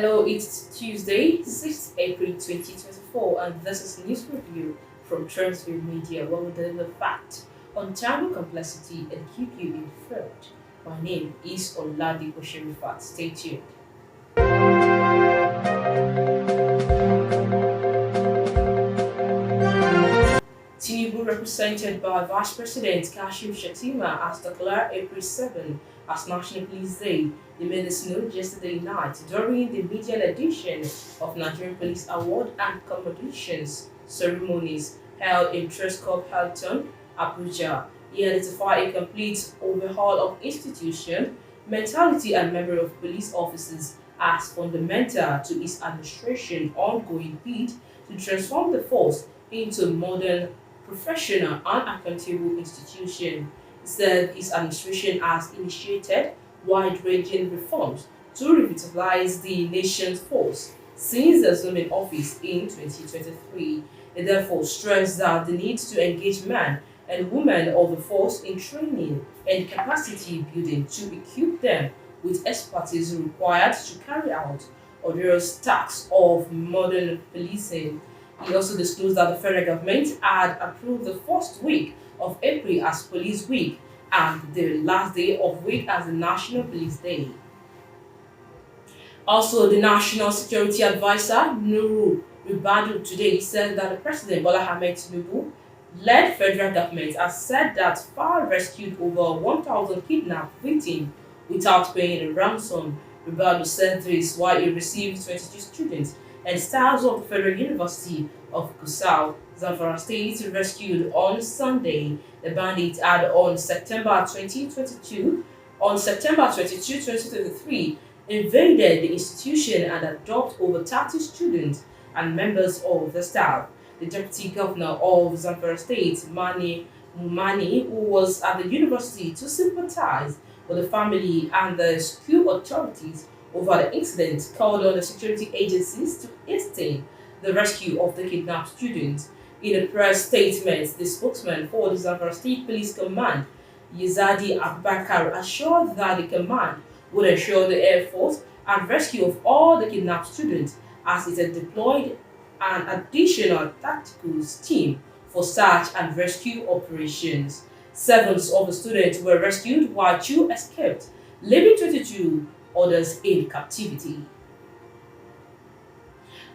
Hello, it's Tuesday, 6th April 2024, and this is News Review from Transfer Media, where we deliver fact on time complexity and keep you informed. My name is Oladi Osherifat. Stay tuned. Tinubu, represented by Vice President Kashim Shettima, has declared April 7 as National Police Day. They made this known yesterday night during the media edition of Nigerian Police Award and Commendations ceremonies held in Trescott Hilton, Abuja. He identified a complete overhaul of institution, mentality, and memory of police officers as fundamental to his administration's ongoing bid to transform the force into modern, professional, and accountable institution. He said his administration has initiated wide-ranging reforms to revitalize the nation's force since assuming office in 2023. He therefore stressed that the need to engage men and women of the force in training and capacity building to equip them with expertise required to carry out various tasks of modern policing. He also disclosed that the federal government had approved the first week of April as Police Week and the last day of week as the National Police Day. Also, the National Security Advisor, Nuru Ribadu, today said that the President Bola Ahmed Tinubu led federal government has said that FAR rescued over 1,000 kidnapped victims without paying a ransom. Ribadu said this while he received 22 students and staff of the Federal University of Gusau, Zamfara State, rescued on Sunday. The bandits had on September 22, 2023, invaded the institution and abducted over 30 students and members of the staff. The Deputy Governor of Zamfara State, Mani Mumani, who was at the university to sympathize with the family and the school authorities over the incident, called on the security agencies to hasten the rescue of the kidnapped students. In a press statement, the spokesman for the Zamfara State Police Command, Yazadi Abubakar, assured that the command would ensure the Air Force and rescue of all the kidnapped students as it had deployed an additional tactical team for search and rescue operations. 7 of the students were rescued while 2 escaped, leaving 22 others in captivity.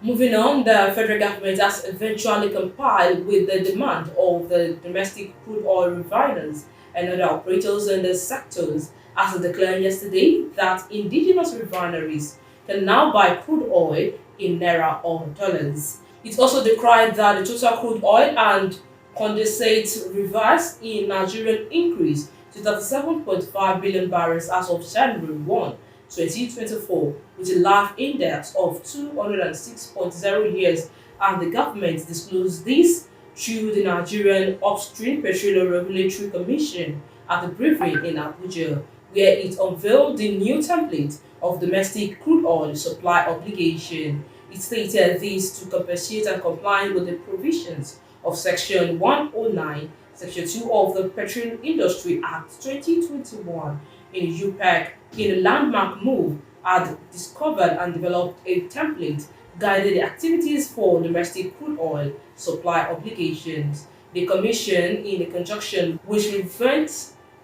Moving on, the federal government has eventually complied with the demand of the domestic crude oil refiners and other operators in the sectors, as it declared yesterday that indigenous refineries can now buy crude oil in Naira or dollars. It also decried that the total crude oil and condensate reserves in Nigeria increased to 37.5 billion barrels as of January 1, 2024, with a life index of 206.0 years, and the government disclosed this through the Nigerian Upstream Petroleum Regulatory Commission at the briefing in Abuja, where it unveiled the new template of domestic crude oil supply obligation. It stated this to compensate and comply with the provisions of Section 109, Section 2 of the Petroleum Industry Act 2021 in UPEC. In a landmark move, had discovered and developed a template guiding the activities for domestic crude oil supply obligations. The Commission, in conjunction with relevant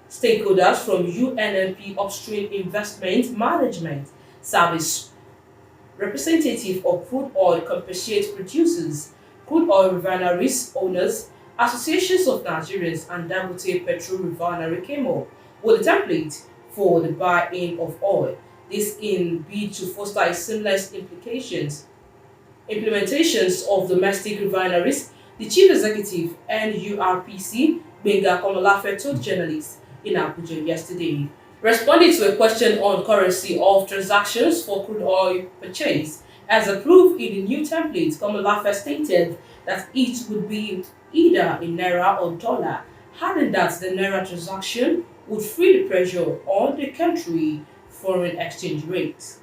stakeholders from UNNP Upstream Investment Management Service, representative of crude oil compensate producers, crude oil refineries owners, associations of Nigerians, and Dangote Petrol Refinery came up with a template for the buy-in of oil. This in bid to foster a seamless implementations of domestic refineries. The chief executive NURPC, Benga Komolafe, told journalists in Abuja yesterday. Responding to a question on currency of transactions for crude oil purchase, as approved in the new template, Komolafe stated that it would be either in Naira or dollar, adding that the Naira transaction would free the pressure on the country foreign exchange rate.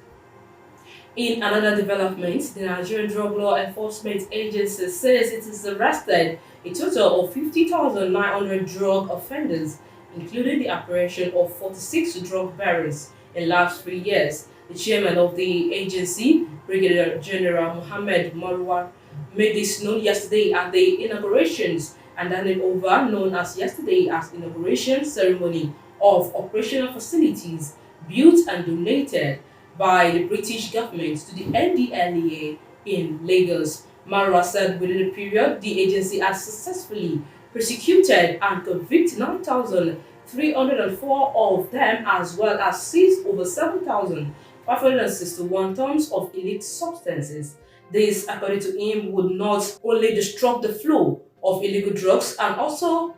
In another development, the Nigerian Drug Law Enforcement Agency says it has arrested a total of 50,900 drug offenders, including the apprehension of 46 drug bearers in the last 3 years. The chairman of the agency, Brigadier General Mohammed Marwan, made this known yesterday at the inaugurations and handed over known as yesterday as inauguration ceremony of operational facilities built and donated by the British government to the NDLEA in Lagos. Marwa said within the period, the agency has successfully prosecuted and convicted 9,304 of them, as well as seized over 7,561 tons of illicit substances. This, according to him, would not only disrupt the flow of illegal drugs and also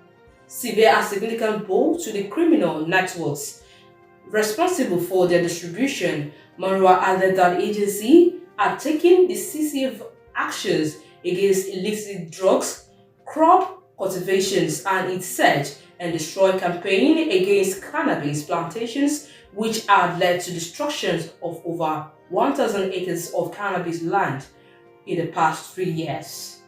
severe a significant blow to the criminal networks responsible for their distribution. Marwa added that the agency had taken decisive actions against illicit drugs, crop cultivations, and its search and destroy campaign against cannabis plantations, which had led to destructions of over 1,000 acres of cannabis land in the past 3 years.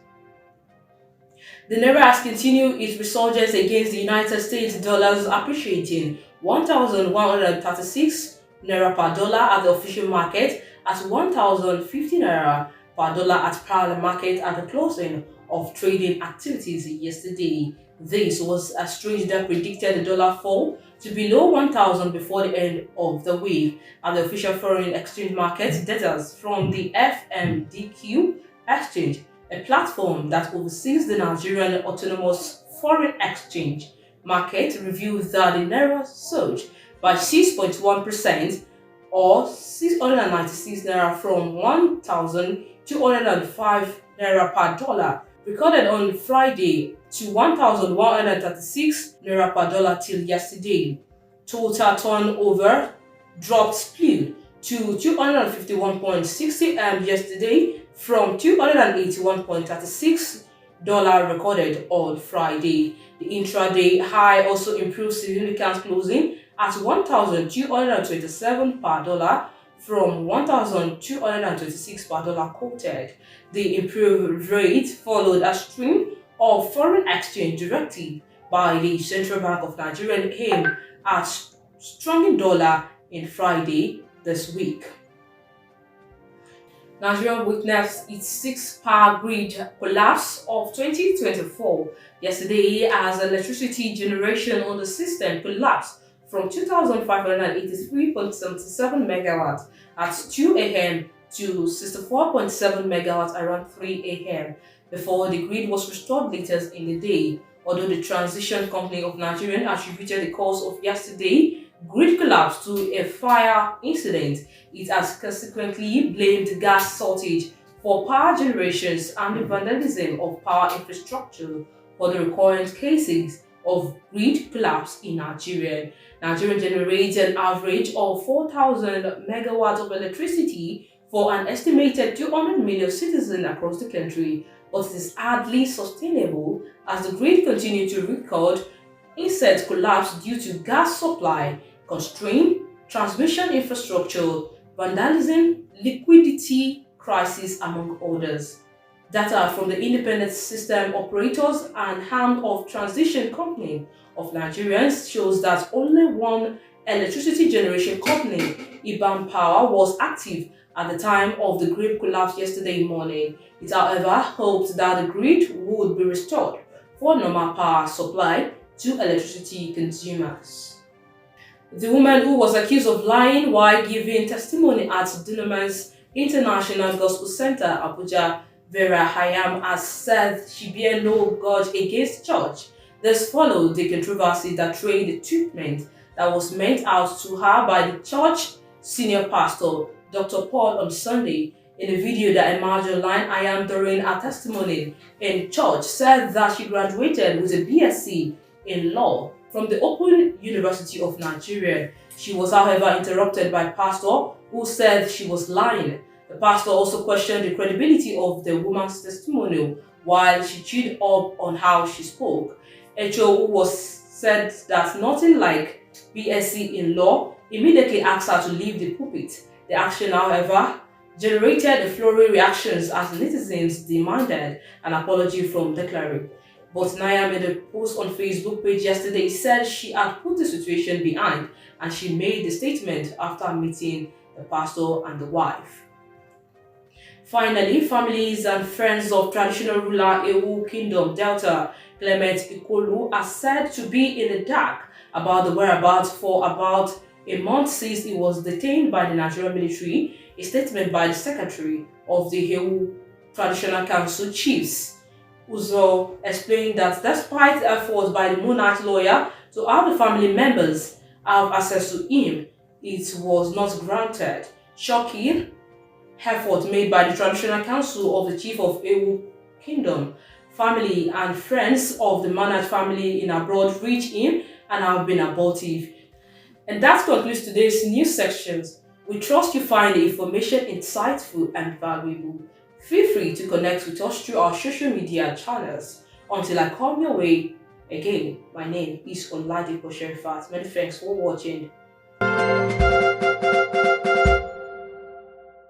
The Naira has continued its resurgence against the United States dollars, appreciating 1,136 Naira per dollar at the official market at 1,050 Naira per dollar at parallel market at the closing of trading activities yesterday. This was as traders predicted the dollar fall to below 1,000 before the end of the week. At the official foreign exchange market, data from the FMDQ exchange, a platform that oversees the Nigerian Autonomous Foreign Exchange market, revealed that the Naira surged by 6.1% or 696 Naira from 1,205 Naira per dollar recorded on Friday to 1,136 Naira per dollar till yesterday. Total turnover dropped split to 251.60 M yesterday from $281.36 recorded on Friday. The intraday high also improved significant, closing at 1,227 per dollar from 1,226 per dollar quoted. The improved rate followed a string of foreign exchange directive by the Central Bank of Nigeria aimed at strengthening dollar in Friday this week. Nigeria witnessed its sixth power grid collapse of 2024 yesterday as electricity generation on the system collapsed from 2,583.77 megawatts at 2 a.m. to 64.7 megawatts around 3 a.m. before the grid was restored later in the day. Although the Transition Company of Nigeria attributed the cause of yesterday grid collapse to a fire incident, it has consequently blamed gas shortage for power generations and the vandalism of power infrastructure for the recurrent cases of grid collapse in Nigeria. Nigeria generates an average of 4,000 megawatts of electricity for an estimated 200 million citizens across the country, but it is hardly sustainable as the grid continues to record instant collapse due to gas supply constraint, transmission infrastructure, vandalism, liquidity crisis, among others. Data from the Independent System Operators and Arm of Transition Company of Nigeria shows that only one electricity generation company, IBAN Power, was active at the time of the grid collapse yesterday morning. It, however, hoped that the grid would be restored for normal power supply to electricity consumers. The woman who was accused of lying while giving testimony at Dunamis International Gospel Center, Abuja, Vera Hayam, has said she bear no grudge against the church. This followed the controversy that trailed the treatment that was meant out to her by the church senior pastor, Dr. Paul, on Sunday. In a video that emerged online, Hayam, during her testimony in church, said that she graduated with a BSc in law from the Open University of Nigeria. She was, however, interrupted by pastor who said she was lying. The pastor also questioned the credibility of the woman's testimonial while she chewed up on how she spoke. HO, who was said that nothing like BSc in law, immediately asked her to leave the pulpit. The action, however, generated a flurry reactions as netizens demanded an apology from the cleric. But Naya made a post on Facebook page yesterday, said she had put the situation behind and she made the statement after meeting the pastor and the wife. Finally, families and friends of traditional ruler Ewu Kingdom Delta Clement Ikolu are said to be in the dark about the whereabouts for about a month since he was detained by the Nigerian military. A statement by the secretary of the Ewu Traditional Council chiefs, Uzo, explained that despite efforts by the monarch lawyer to have the family members have access to him, it was not granted. Shocking effort made by the Traditional Council of the Chief of Ewu Kingdom, family and friends of the monarch family in abroad reached him and have been abortive. And that concludes today's news sections. We trust you find the information insightful and valuable. Feel free to connect with us through our social media channels. Until I come your way again, my name is Oladipo Sherifat. Many thanks for watching.